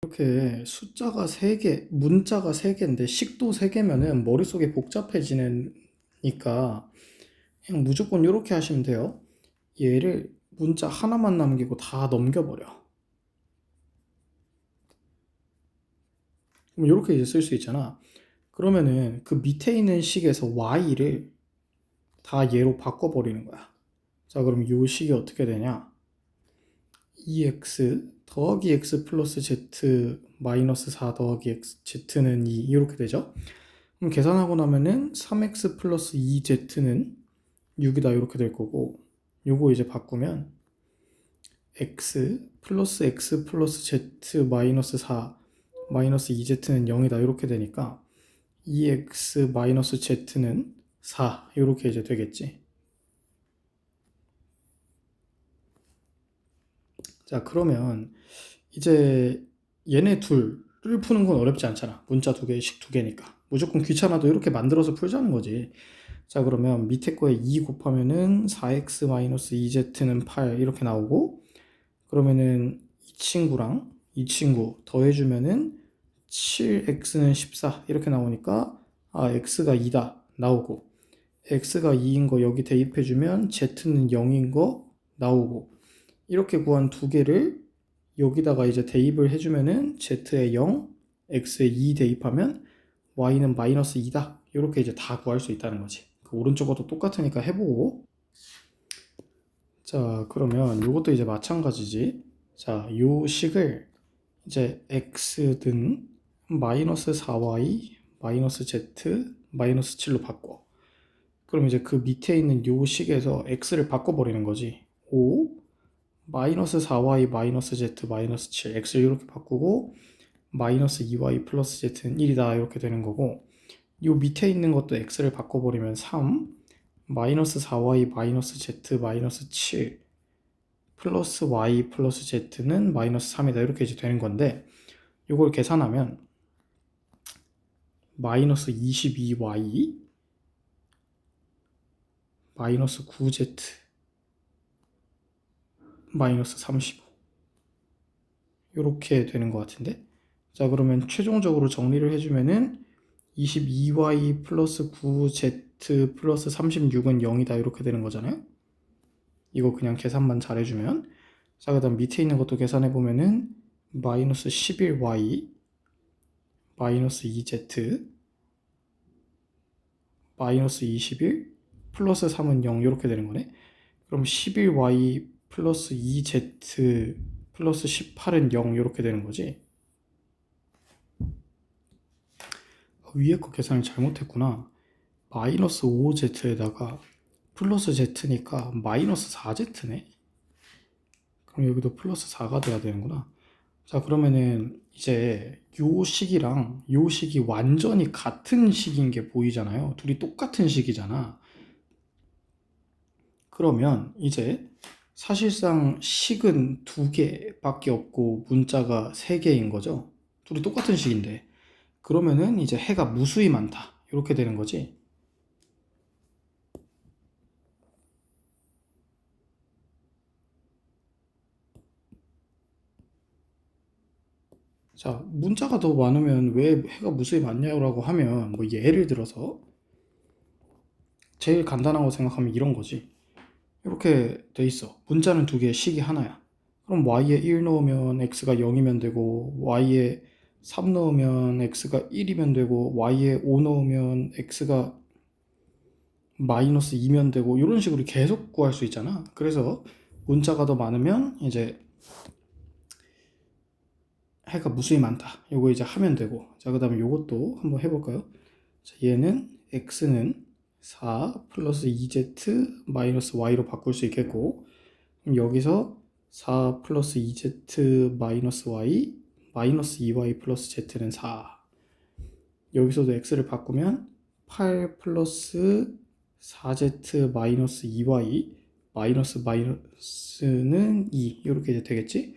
이렇게 숫자가 3개, 문자가 3개인데 식도 3개면은 머릿속이 복잡해지니까 그냥 무조건 이렇게 하시면 돼요. 얘를 문자 하나만 남기고 다 넘겨버려. 그럼 이렇게 이제 쓸 수 있잖아. 그러면은 그 밑에 있는 식에서 y를 다 얘로 바꿔버리는 거야. 자, 그럼 이 식이 어떻게 되냐? 2x 더하기 x 플러스 z 마이너스 4 더하기 x z는 2 이렇게 되죠. 그럼 계산하고 나면은 3x 플러스 2z는 6이다 이렇게 될 거고, 요거 이제 바꾸면 x 플러스 z 마이너스 4 마이너스 2z는 0이다 이렇게 되니까 2x 마이너스 z는 4 이렇게 이제 되겠지. 자, 그러면 이제 얘네 둘을 푸는 건 어렵지 않잖아. 문자 2개씩 2개니까 무조건 귀찮아도 이렇게 만들어서 풀자는 거지. 자, 그러면 밑에 거에 2 곱하면은 4x 마이너스 2z는 8 이렇게 나오고, 그러면은 이 친구랑 이 친구 더해주면은 7x는 14 이렇게 나오니까 x가 2다 나오고, x가 2인 거 여기 대입해주면 z는 0인 거 나오고, 이렇게 구한 2개를 여기다가 이제 대입을 해주면은 z에 0, x에 2 대입하면 y는 마이너스 2다 이렇게 이제 다 구할 수 있다는 거지. 그 오른쪽과도 똑같으니까 해보고. 자, 그러면 이것도 이제 마찬가지지. 자, 요 식을 이제 x든 마이너스 4y 마이너스 z 마이너스 7로 바꿔. 그럼 이제 그 밑에 있는 요 식에서 x를 바꿔버리는 거지. 5 마이너스 4y 마이너스 z 마이너스 7 x를 이렇게 바꾸고 마이너스 2y 플러스 z는 1이다 이렇게 되는 거고, 요 밑에 있는 것도 x를 바꿔버리면 3 마이너스 4y 마이너스 z 마이너스 7 플러스 y 플러스 z는 마이너스 3이다 이렇게 이제 되는 건데, 이걸 계산하면 마이너스 22y 마이너스 9z 마이너스 35 이렇게 되는 것 같은데. 자, 그러면 최종적으로 정리를 해주면은 22y 플러스 9z 플러스 36은 0이다 이렇게 되는 거잖아요. 이거 그냥 계산만 잘 해주면. 자, 그 다음 밑에 있는 것도 계산해 보면은 마이너스 11y 마이너스 2z 마이너스 21 플러스 3은 0 이렇게 되는 거네. 그럼 11y 플러스 2z 플러스 18은 0 이렇게 되는 거지. 위에 거 계산을 잘못했구나. 마이너스 5z에다가 플러스 z니까 마이너스 4z네. 그럼 여기도 플러스 4가 돼야 되는구나. 자, 그러면은 이제 요 식이랑 요 식이 완전히 같은 식인 게 보이잖아요. 둘이 똑같은 식이잖아. 그러면 이제 사실상 식은 2개밖에 없고 문자가 3개인 거죠. 둘이 똑같은 식인데. 그러면은 이제 해가 무수히 많다 이렇게 되는 거지. 자, 문자가 더 많으면 왜 해가 무수히 많냐고 하면, 뭐 예를 들어서 제일 간단한 거 생각하면 이런 거지. 이렇게 돼 있어. 문자는 2개, 식이 하나야. 그럼 y에 1 넣으면 x가 0이면 되고, y에 3 넣으면 x가 1이면 되고, y에 5 넣으면 x가 마이너스 2면 되고, 이런 식으로 계속 구할 수 있잖아. 그래서 문자가 더 많으면 이제 해가 무수히 많다. 요거 이제 하면 되고. 자, 그 다음에 요것도 한번 해볼까요? 자, 얘는 x는 4 플러스 2z 마이너스 y로 바꿀 수 있겠고, 그럼 여기서 4 플러스 2z 마이너스 y 마이너스 2y 플러스 z는 4. 여기서도 x를 바꾸면 8 플러스 4z 마이너스 2y 마이너스 마이너스는 2 이렇게 이제 되겠지?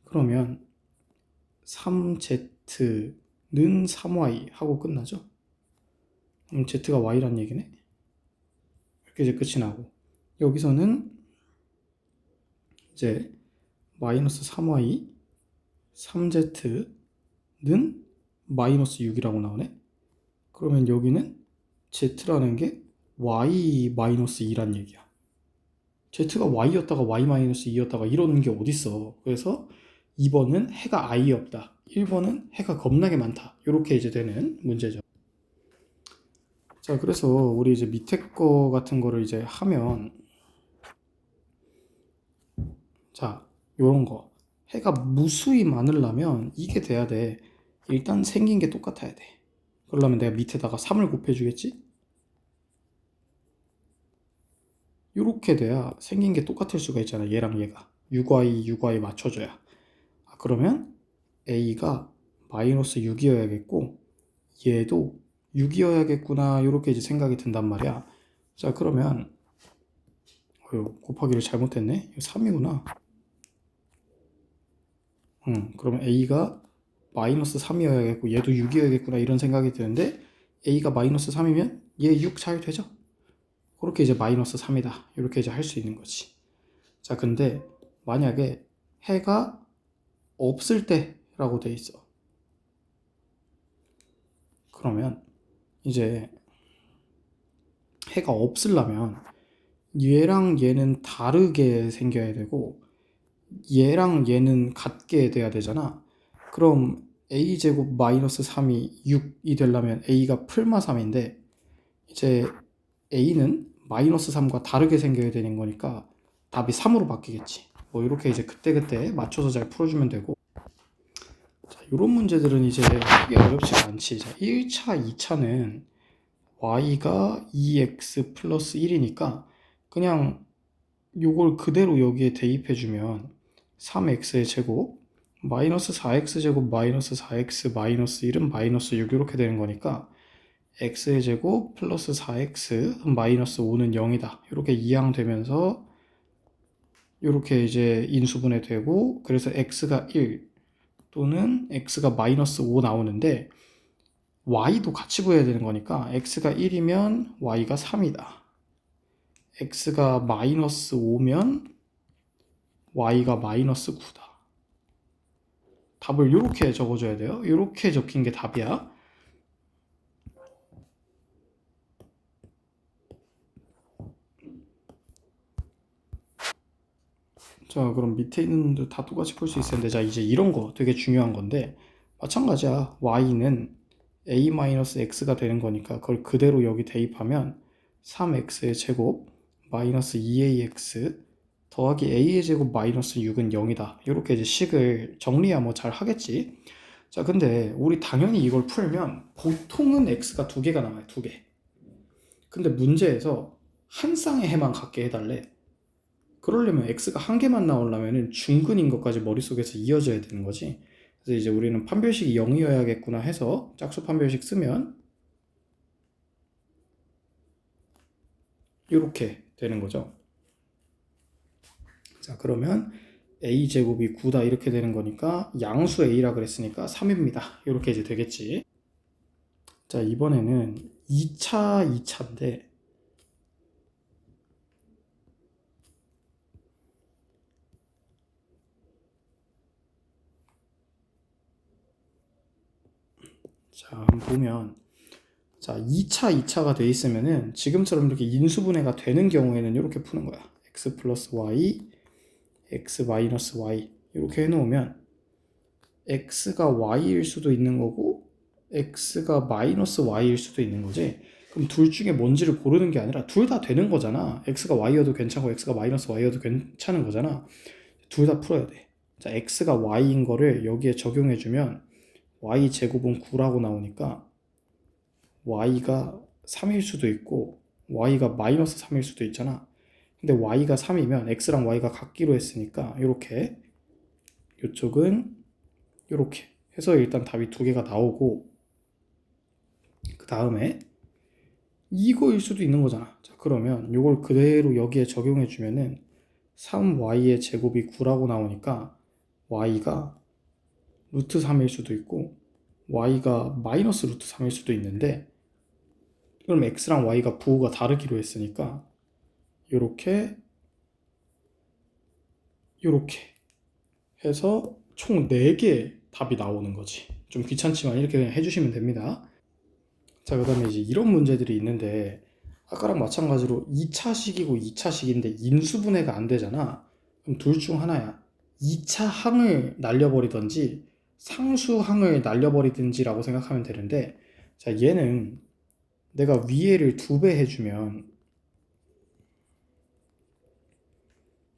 그러면 3z는 3y 하고 끝나죠? 그럼 z가 y란 얘기네? 이렇게 이제 끝이 나고, 여기서는 이제 마이너스 3y 3z 마이너스 6이라고 나오네. 그러면 여기는 z라는 게 y 마이너스 2란 얘기야. z가 y였다가 y 마이너스 2였다가 이러는 게 어딨어. 그래서 2번은 해가 아예 없다. 1번은 해가 겁나게 많다. 이렇게 이제 되는 문제죠. 자, 그래서 우리 이제 밑에 거 같은 거를 이제 하면, 자, 요런 거. 해가 무수히 많으려면 이게 돼야 돼. 일단 생긴 게 똑같아야 돼. 그러려면 내가 밑에다가 3을 곱해주겠지? 이렇게 돼야 생긴 게 똑같을 수가 있잖아. 얘랑 얘가. 6y 맞춰줘야. 그러면 a가 마이너스 6이어야겠고 얘도 6이어야겠구나. 이렇게 이제 생각이 든단 말이야. 자, 그러면 곱하기를 잘못했네. 이거 3이구나. 그러면 a가 마이너스 3이어야겠고 얘도 6이어야겠구나 이런 생각이 드는데 a가 마이너스 3이면 얘 6 잘 되죠? 그렇게 이제 마이너스 3이다 이렇게 이제 할 수 있는 거지. 자, 근데 만약에 해가 없을 때라고 돼 있어. 그러면 이제 해가 없으려면 얘랑 얘는 다르게 생겨야 되고 얘랑 얘는 같게 돼야 되잖아. 그럼 a제곱 마이너스 3이 6이 되려면 a가 풀마 3인데 이제 a는 마이너스 3과 다르게 생겨야 되는 거니까 답이 3으로 바뀌겠지. 뭐 이렇게 이제 그때그때 맞춰서 잘 풀어주면 되고. 자, 이런 문제들은 이제 크게 어렵지가 않지. 자, 1차, 2차는 y가 2x 플러스 1이니까 그냥 요걸 그대로 여기에 대입해주면 3x의 제곱 마이너스 4x 제곱 마이너스 4x 마이너스 1은 마이너스 6 이렇게 되는 거니까 x의 제곱 플러스 4x 마이너스 5는 0이다. 이렇게 이항되면서 이렇게 이제 인수분해 되고 그래서 x가 1 또는 x가 마이너스 5 나오는데 y도 같이 구해야 되는 거니까 x가 1이면 y가 3이다. x가 마이너스 5면 y가 마이너스 9다. 답을 이렇게 적어줘야 돼요. 이렇게 적힌 게 답이야. 자, 그럼 밑에 있는 놈들 다 똑같이 풀 수 있었는데, 자, 이제 이런 거 되게 중요한 건데, 마찬가지야. y는 a-x가 되는 거니까, 그걸 그대로 여기 대입하면, 3x의 제곱, 마이너스 2ax, 더하기 a의 제곱 마이너스 6은 0이다. 이렇게 이제 식을 정리야 뭐 잘 하겠지. 자, 근데 우리 당연히 이걸 풀면, 보통은 x가 두 개가 나와요. 두 개. 근데 문제에서 한 쌍의 해만 갖게 해달래. 그러려면 x가 한 개만 나오려면 중근인 것까지 머릿속에서 이어져야 되는 거지. 그래서 이제 우리는 판별식이 0이어야겠구나 해서 짝수 판별식 쓰면 이렇게 되는 거죠. 자, 그러면 a제곱이 9다 이렇게 되는 거니까 양수 a라 그랬으니까 3입니다. 이렇게 이제 되겠지. 자, 이번에는 2차인데 자, 한번 보면 자, 2차가 돼 있으면은 지금처럼 이렇게 인수분해가 되는 경우에는 이렇게 푸는 거야. x 플러스 y, x 마이너스 y 이렇게 해놓으면 x가 y일 수도 있는 거고 x가 마이너스 y일 수도 있는 거지. 그럼 둘 중에 뭔지를 고르는 게 아니라 둘 다 되는 거잖아. x가 y여도 괜찮고 x가 마이너스 y여도 괜찮은 거잖아. 둘 다 풀어야 돼. 자, x가 y인 거를 여기에 적용해주면 y 제곱은 9라고 나오니까 y가 3일 수도 있고 y가 마이너스 3일 수도 있잖아. 근데 y가 3이면 x랑 y가 같기로 했으니까 이렇게 이쪽은 이렇게 해서 일단 답이 두 개가 나오고 그 다음에 이거일 수도 있는 거잖아. 자, 그러면 이걸 그대로 여기에 적용해 주면은 3y의 제곱이 9라고 나오니까 y가 루트 3일 수도 있고 y가 마이너스 루트 3일 수도 있는데 그럼 x랑 y가 부호가 다르기로 했으니까 요렇게 요렇게 해서 총 4개 답이 나오는 거지. 좀 귀찮지만 이렇게 그냥 해주시면 됩니다. 자, 그 다음에 이제 이런 문제들이 있는데, 아까랑 마찬가지로 2차식이고 2차식인데 인수분해가 안 되잖아. 그럼 둘 중 하나야. 2차 항을 날려버리든지 상수항을 날려버리든지라고 생각하면 되는데, 자, 얘는 내가 위에를 2배 해주면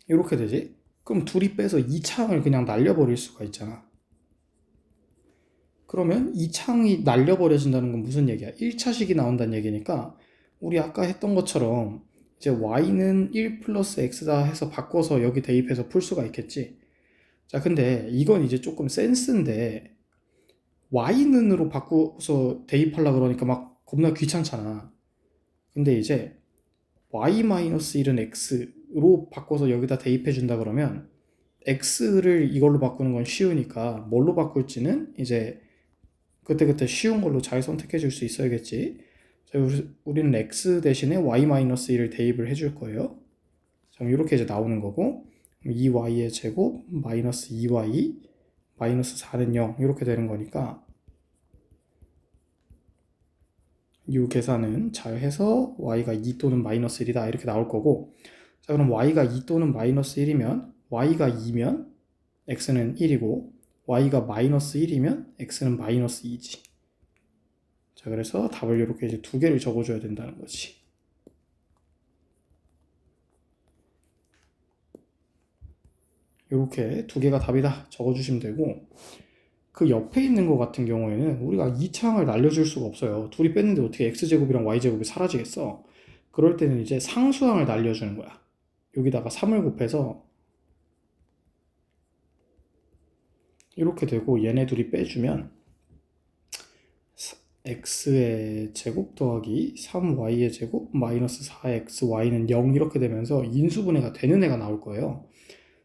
이렇게 되지? 그럼 둘이 빼서 2차 항을 그냥 날려버릴 수가 있잖아. 그러면 2차 항이 날려버려진다는 건 무슨 얘기야? 1차식이 나온다는 얘기니까 우리 아까 했던 것처럼 이제 y는 1 플러스 x다 해서 바꿔서 여기 대입해서 풀 수가 있겠지. 자, 근데 이건 이제 조금 센스인데 y는으로 바꿔서 대입하려고 그러니까 막 겁나 귀찮잖아. 근데 이제 y-1은 x로 바꿔서 여기다 대입해 준다 그러면 x를 이걸로 바꾸는 건 쉬우니까 뭘로 바꿀지는 이제 그때그때 쉬운 걸로 잘 선택해 줄 수 있어야겠지. 자, 우리는 x 대신에 y-1을 대입을 해줄 거예요. 자, 이렇게 이제 나오는 거고 2y의 제곱 마이너스 2y 마이너스 4는 0 이렇게 되는 거니까 이 계산은 잘 해서 y가 2 또는 마이너스 1이다 이렇게 나올 거고, 자, 그럼 y가 2 또는 마이너스 1이면 y가 2면 x는 1이고 y가 마이너스 1이면 x는 마이너스 2지. 자, 그래서 답을 이렇게 이제 두 개를 적어줘야 된다는 거지. 이렇게 두 개가 답이다 적어주시면 되고, 그 옆에 있는 거 같은 경우에는 우리가 2차항을 날려줄 수가 없어요. 둘이 뺐는데 어떻게 x제곱이랑 y제곱이 사라지겠어? 그럴 때는 이제 상수항을 날려주는 거야. 여기다가 3을 곱해서 이렇게 되고 얘네 둘이 빼주면 x의 제곱 더하기 3y의 제곱 마이너스 4xy는 0 이렇게 되면서 인수분해가 되는 애가 나올 거예요.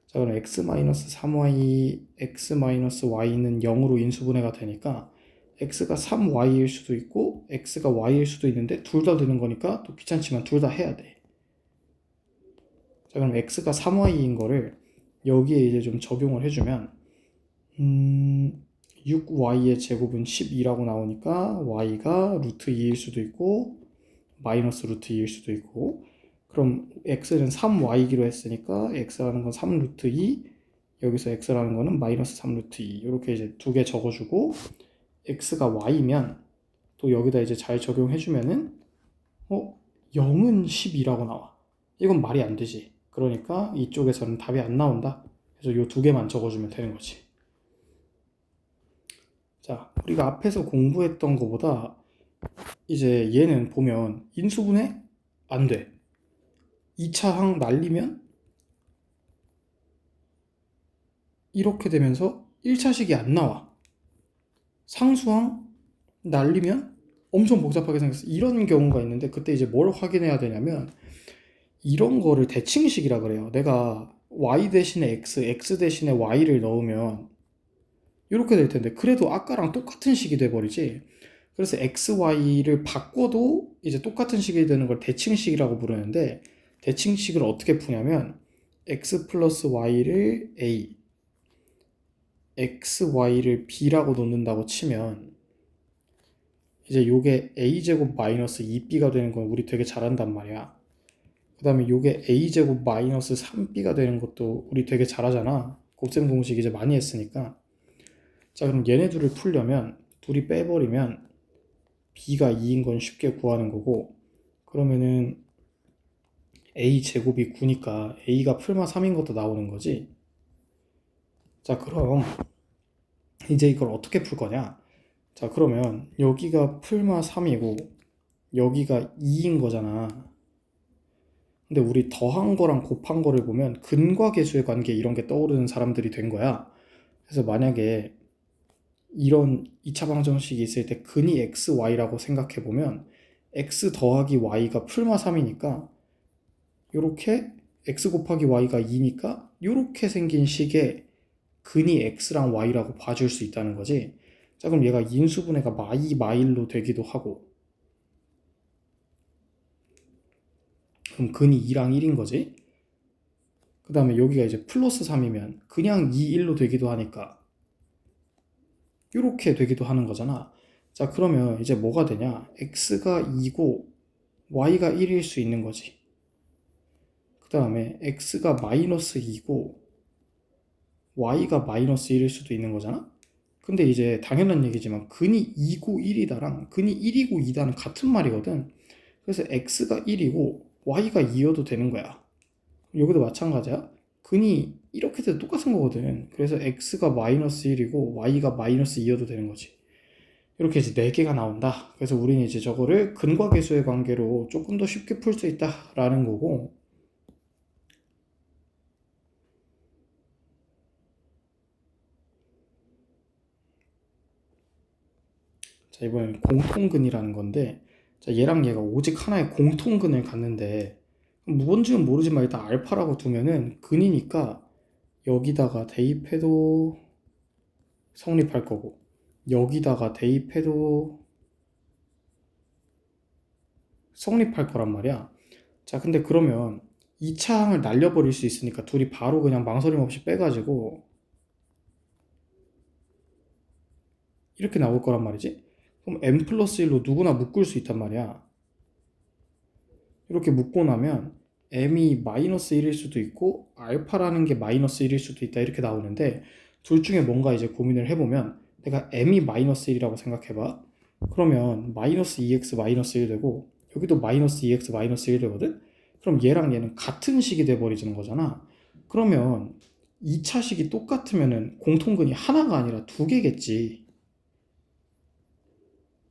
자, 그럼 x-3y, x-y는 0으로 인수분해가 되니까 x가 3y일 수도 있고 x가 y일 수도 있는데 둘 다 되는 거니까 또 귀찮지만 둘 다 해야 돼. 자, 그럼 x가 3y인 거를 여기에 이제 좀 적용을 해주면 6y의 제곱은 12라고 나오니까 y가 루트 2일 수도 있고 마이너스 루트 2일 수도 있고, 그럼 x는 3y기로 했으니까 x라는 건 3 루트 2, 여기서 x라는 거는 마이너스 3 루트 2 이렇게 이제 두 개 적어주고, x가 y면 또 여기다 이제 잘 적용해주면은 0은 12라고 나와. 이건 말이 안 되지. 그러니까 이쪽에서는 답이 안 나온다. 그래서 이 두 개만 적어주면 되는 거지. 자, 우리가 앞에서 공부했던 것보다 이제 얘는 보면 인수분해 안 돼. 2차 항 날리면 이렇게 되면서 1차식이 안 나와. 상수항 날리면 엄청 복잡하게 생겼어. 이런 경우가 있는데 그때 이제 뭘 확인해야 되냐면 이런 거를 대칭식이라 그래요. 내가 y 대신에 x 대신에 y를 넣으면 이렇게 될 텐데 그래도 아까랑 똑같은 식이 돼버리지. 그래서 xy를 바꿔도 이제 똑같은 식이 되는 걸 대칭식이라고 부르는데, 대칭식을 어떻게 푸냐면 x 플러스 y를 a, xy를 b라고 놓는다고 치면 이제 요게 a제곱 마이너스 2b가 되는 건 우리 되게 잘한단 말이야. 그 다음에 요게 a제곱 마이너스 3b가 되는 것도 우리 되게 잘하잖아. 곱셈 공식 이제 많이 했으니까. 자, 그럼 얘네 둘을 풀려면 둘이 빼버리면 b가 2인 건 쉽게 구하는 거고, 그러면은 a 제곱이 9니까 a가 풀마 3인 것도 나오는 거지. 자, 그럼 이제 이걸 어떻게 풀 거냐? 자, 그러면 여기가 풀마 3이고 여기가 2인 거잖아. 근데 우리 더한 거랑 곱한 거를 보면 근과 계수의 관계 이런 게 떠오르는 사람들이 된 거야. 그래서 만약에 이런 2차 방정식이 있을 때 근이 xy라고 생각해 보면 x 더하기 y가 풀마 3이니까 요렇게 x 곱하기 y가 2니까 요렇게 생긴 식의 근이 x랑 y라고 봐줄 수 있다는 거지. 자, 그럼 얘가 인수분해가 마일로 되기도 하고, 그럼 근이 2랑 1인 거지. 그 다음에 여기가 이제 플러스 3이면 그냥 2, 1로 되기도 하니까 이렇게 되기도 하는 거잖아. 자, 그러면 이제 뭐가 되냐? x가 2고 y가 1일 수 있는 거지. 그 다음에 x가 마이너스 2고 y가 마이너스 1일 수도 있는 거잖아. 근데 이제 당연한 얘기지만 근이 2고 1이다랑 근이 1이고 2다는 같은 말이거든. 그래서 x가 1이고 y가 2여도 되는 거야. 여기도 마찬가지야. 근이 이렇게 돼도 똑같은 거거든. 그래서 x가 마이너스 1이고 y가 마이너스 2여도 되는 거지. 이렇게 이제 4개가 나온다. 그래서 우리는 이제 저거를 근과 계수의 관계로 조금 더 쉽게 풀 수 있다라는 거고, 자, 이번엔 공통근이라는 건데, 자, 얘랑 얘가 오직 하나의 공통근을 갖는데, 뭔지는 모르지만 일단 알파라고 두면은 근이니까 여기다가 대입해도 성립할 거고, 여기다가 대입해도 성립할 거란 말이야. 자, 근데 그러면 이 창을 날려버릴 수 있으니까 둘이 바로 그냥 망설임 없이 빼가지고 이렇게 나올 거란 말이지. 그럼 n 플러스 1로 누구나 묶을 수 있단 말이야. 이렇게 묶고 나면 m이 마이너스 1일 수도 있고 알파라는 게 마이너스 1일 수도 있다 이렇게 나오는데 둘 중에 뭔가 이제 고민을 해보면 내가 m이 마이너스 1이라고 생각해봐. 그러면 마이너스 2x 마이너스 1 되고 여기도 마이너스 2x 마이너스 1 되거든? 그럼 얘랑 얘는 같은 식이 돼버리는 거잖아. 그러면 2차 식이 똑같으면은 공통근이 하나가 아니라 두 개겠지.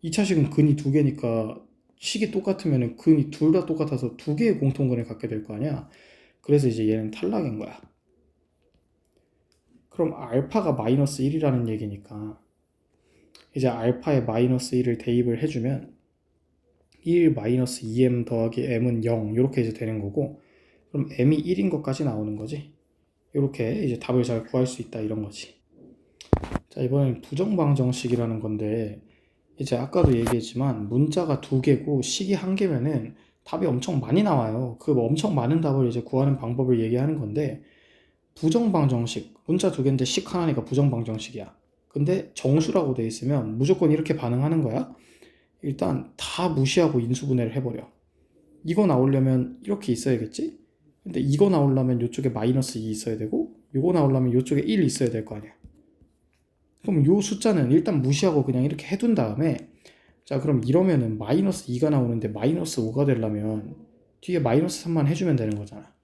2차식은 근이 두 개니까 식이 똑같으면 근이 둘 다 똑같아서 두 개의 공통근을 갖게 될 거 아니야. 그래서 이제 얘는 탈락인 거야. 그럼 알파가 마이너스 1이라는 얘기니까 이제 알파에 마이너스 1을 대입을 해주면 1 마이너스 2m 더하기 m은 0 이렇게 이제 되는 거고 그럼 m이 1인 것까지 나오는 거지. 이렇게 이제 답을 잘 구할 수 있다 이런 거지. 자, 이번엔 부정방정식이라는 건데 이제 아까도 얘기했지만 문자가 두 개고 식이 한 개면은 답이 엄청 많이 나와요. 그 엄청 많은 답을 이제 구하는 방법을 얘기하는 건데 부정방정식 문자 두 개인데 식 하나니까 부정방정식이야. 근데 정수라고 돼 있으면 무조건 이렇게 반응하는 거야. 일단 다 무시하고 인수분해를 해버려. 이거 나오려면 이렇게 있어야겠지? 근데 이거 나오려면 이쪽에 마이너스 2 있어야 되고 이거 나오려면 이쪽에 1 있어야 될 거 아니야. 그럼 요 숫자는 일단 무시하고 그냥 이렇게 해둔 다음에 자, 그럼 이러면은 마이너스 2가 나오는데 마이너스 5가 되려면 뒤에 마이너스 3만 해주면 되는 거잖아.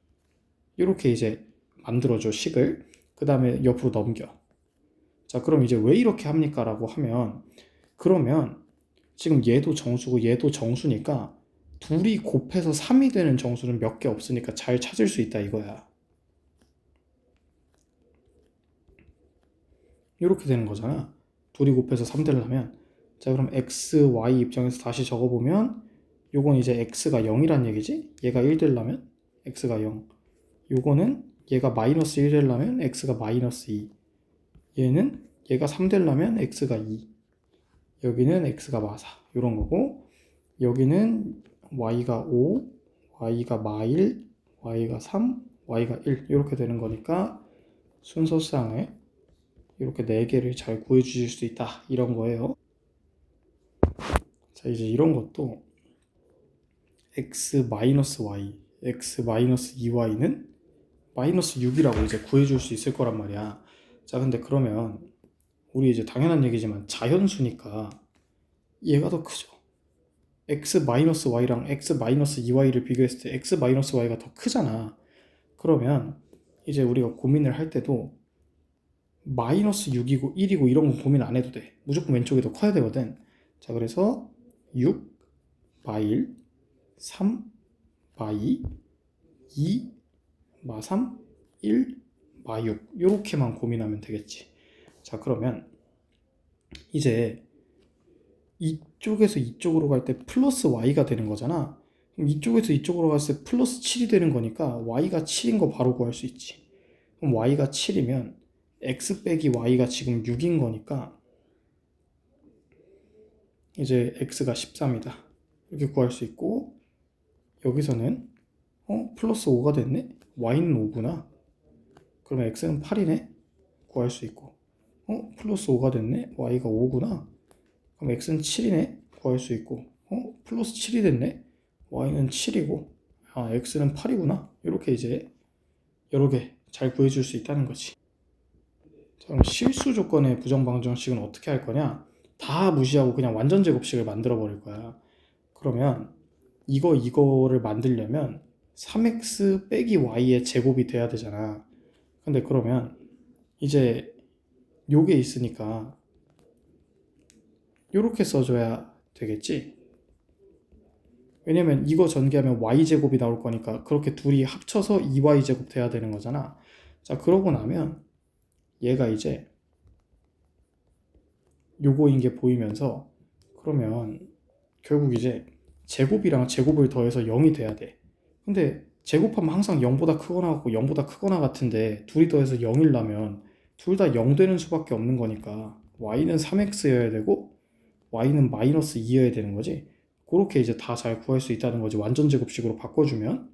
이렇게 이제 만들어줘, 식을. 그 다음에 옆으로 넘겨. 자, 그럼 이제 왜 이렇게 합니까? 라고 하면 그러면 지금 얘도 정수고 얘도 정수니까 둘이 곱해서 3이 되는 정수는 몇 개 없으니까 잘 찾을 수 있다 이거야. 이렇게 되는 거잖아. 둘이 곱해서 3 되려면 자, 그럼 x, y 입장에서 다시 적어보면 요건 이제 x가 0이란 얘기지? 얘가 1 되려면 x가 0. 요거는 얘가 마이너스 1 되려면 x가 마이너스 2. 얘는 얘가 3 되려면 x가 2. 여기는 x가 마 4. 요런 거고 여기는 y가 5, y가 마 1, y가 3, y가 1 이렇게 되는 거니까 순서상에 이렇게 4개를 잘 구해주실 수 있다 이런 거예요. 자, 이제 이런 것도 x 마이너스 y, x 마이너스 2y는 마이너스 6이라고 이제 구해줄 수 있을 거란 말이야. 자, 근데 그러면 우리 이제 당연한 얘기지만 자연수니까 얘가 더 크죠. x 마이너스 y랑 x 마이너스 2y를 비교했을 때 x 마이너스 y가 더 크잖아. 그러면 이제 우리가 고민을 할 때도 마이너스 6이고 1이고 이런 거 고민 안 해도 돼. 무조건 왼쪽이 더 커야 되거든. 자, 그래서 6, 마 1, 3, 마 2, 2, 마 3, 1, 마 6. 요렇게만 고민하면 되겠지. 자, 그러면 이제 이쪽에서 이쪽으로 갈 때 플러스 y가 되는 거잖아. 그럼 이쪽에서 이쪽으로 갔을 때 플러스 7이 되는 거니까 y가 7인 거 바로 구할 수 있지. 그럼 y가 7이면 x 빼기 y가 지금 6인 거니까 이제 x가 13이다. 이렇게 구할 수 있고 여기서는 플러스 5가 됐네? y는 5구나. 그러면 x는 8이네? 구할 수 있고 플러스 5가 됐네? y가 5구나. 그럼 x는 7이네? 구할 수 있고. 플러스 7이 됐네? y는 7이고. x는 8이구나. 이렇게 이제 여러 개 잘 구해줄 수 있다는 거지. 자, 그럼 실수 조건의 부정방정식은 어떻게 할 거냐? 다 무시하고 그냥 완전 제곱식을 만들어 버릴 거야. 그러면 이거를 만들려면 3x 빼기 y의 제곱이 돼야 되잖아. 근데 그러면 이제 요게 있으니까 요렇게 써줘야 되겠지? 왜냐면 이거 전개하면 y제곱이 나올 거니까 그렇게 둘이 합쳐서 2y제곱 돼야 되는 거잖아. 자, 그러고 나면 얘가 이제 요거인 게 보이면서 그러면 결국 이제 제곱이랑 제곱을 더해서 0이 돼야 돼. 근데 제곱하면 항상 0보다 크거나 같고 0보다 크거나 같은데 둘이 더해서 0이려면 둘 다 0 되는 수밖에 없는 거니까 y는 3x여야 되고 y는 마이너스 2여야 되는 거지. 그렇게 이제 다 잘 구할 수 있다는 거지. 완전 제곱식으로 바꿔주면.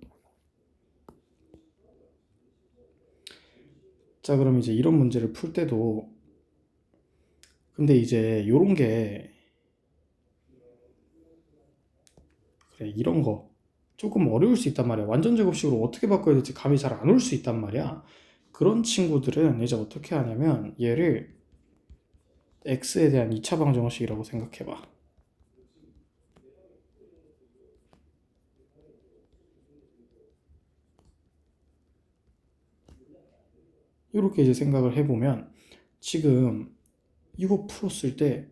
자, 그럼 이제 이런 문제를 풀 때도 근데 이제 요런 게 그래 이런 거 조금 어려울 수 있단 말이야. 완전 제곱식으로 어떻게 바꿔야 될지 감이 잘 안 올 수 있단 말이야. 그런 친구들은 이제 어떻게 하냐면 얘를 x에 대한 2차 방정식이라고 생각해봐. 이렇게 이제 생각을 해보면 지금 이거 풀었을 때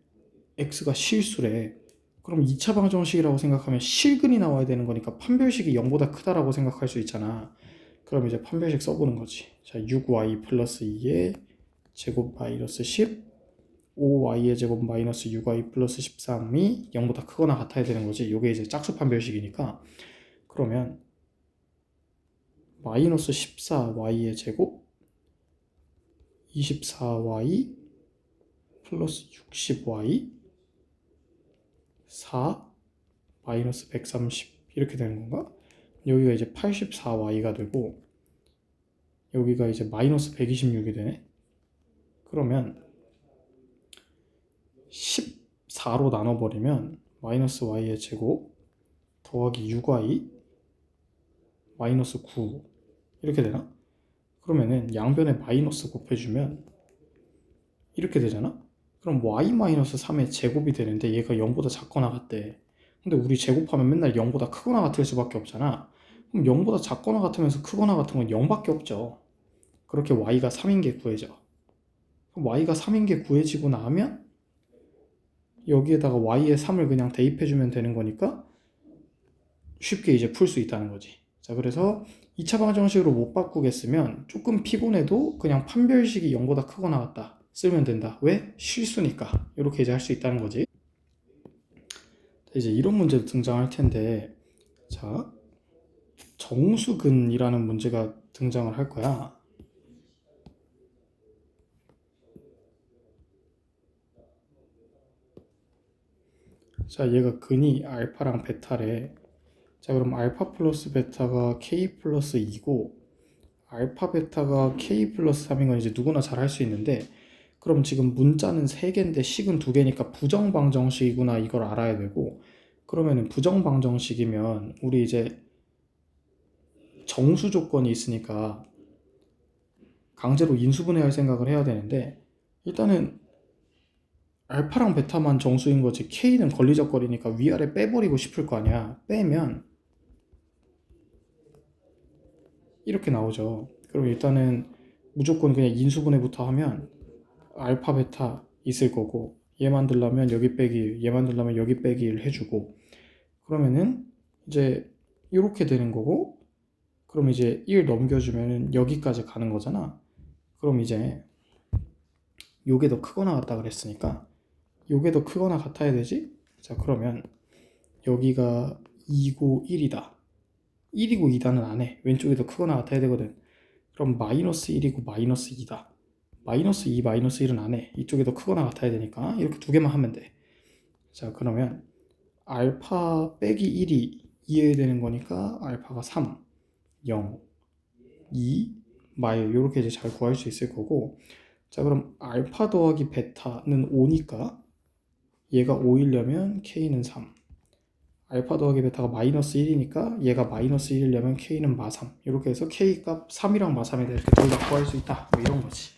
x가 실수래. 그럼 2차 방정식이라고 생각하면 실근이 나와야 되는 거니까 판별식이 0보다 크다라고 생각할 수 있잖아. 그럼 이제 판별식 써보는 거지. 자, 6y 플러스 2의 제곱 마이너스 10 5y의 제곱 마이너스 6y 플러스 13이 0보다 크거나 같아야 되는 거지. 이게 이제 짝수 판별식이니까 그러면 마이너스 14y의 제곱 24y 플러스 60y 4 마이너스 130 이렇게 되는 건가? 여기가 이제 84y가 되고 여기가 이제 마이너스 126이 되네. 그러면 14로 나눠버리면 마이너스 y의 제곱 더하기 6y 마이너스 9 이렇게 되나? 그러면은 양변에 마이너스 곱해주면 이렇게 되잖아? 그럼 y-3의 제곱이 되는데 얘가 0보다 작거나 같대. 근데 우리 제곱하면 맨날 0보다 크거나 같을 수밖에 없잖아. 그럼 0보다 작거나 같으면서 크거나 같은 건 0밖에 없죠. 그렇게 y가 3인 게 구해져. 그럼 y가 3인 게 구해지고 나면 여기에다가 y의 3을 그냥 대입해주면 되는 거니까 쉽게 이제 풀 수 있다는 거지. 자, 그래서 2차 방정식으로 못 바꾸겠으면 조금 피곤해도 그냥 판별식이 0보다 크거나 같다 쓰면 된다. 왜? 실수니까. 이렇게 이제 할 수 있다는 거지. 이제 이런 문제도 등장할 텐데, 자, 정수근이라는 문제가 등장을 할 거야. 자, 얘가 근이 알파랑 베타래. 자, 그럼 알파 플러스 베타가 k 플러스 2고 알파 베타가 k 플러스 3인 건 이제 누구나 잘 할 수 있는데 그럼 지금 문자는 3개인데 식은 2개니까 부정방정식이구나 이걸 알아야 되고 그러면은 부정방정식이면 우리 이제 정수 조건이 있으니까 강제로 인수분해할 생각을 해야 되는데 일단은 알파랑 베타만 정수인 거지 k는 걸리적거리니까 위아래 빼버리고 싶을 거 아니야. 빼면 이렇게 나오죠. 그럼 일단은 무조건 그냥 인수분해부터 하면 알파 베타 있을 거고 얘 만들려면 여기 빼기 1, 얘 만들려면 여기 빼기 1 해주고 그러면은 이제 이렇게 되는 거고 그럼 이제 1 넘겨주면은 여기까지 가는 거잖아. 그럼 이제 요게 더 크거나 같다 그랬으니까 요게 더 크거나 같아야 되지? 자, 그러면 여기가 2고 1이다. 1이고 2다는 안 해. 왼쪽이 더 크거나 같아야 되거든. 그럼 마이너스 1이고 마이너스 2다. 마이너스 2, 마이너스 1은 안 해. 이쪽이 더 크거나 같아야 되니까 이렇게 두 개만 하면 돼. 자, 그러면 알파 빼기 1이 2여야 되는 거니까 알파가 3, 0, 2, 마이 이렇게 이제 잘 구할 수 있을 거고 자, 그럼 알파 더하기 베타는 5니까 얘가 5이려면 K는 3. 알파 더하기 베타가 마이너스 1이니까 얘가 마이너스 1이려면 K는 마3. 이렇게 해서 K 값 3이랑 마3에 대해 이렇게 둘 다 구할 수 있다. 뭐 이런 거지.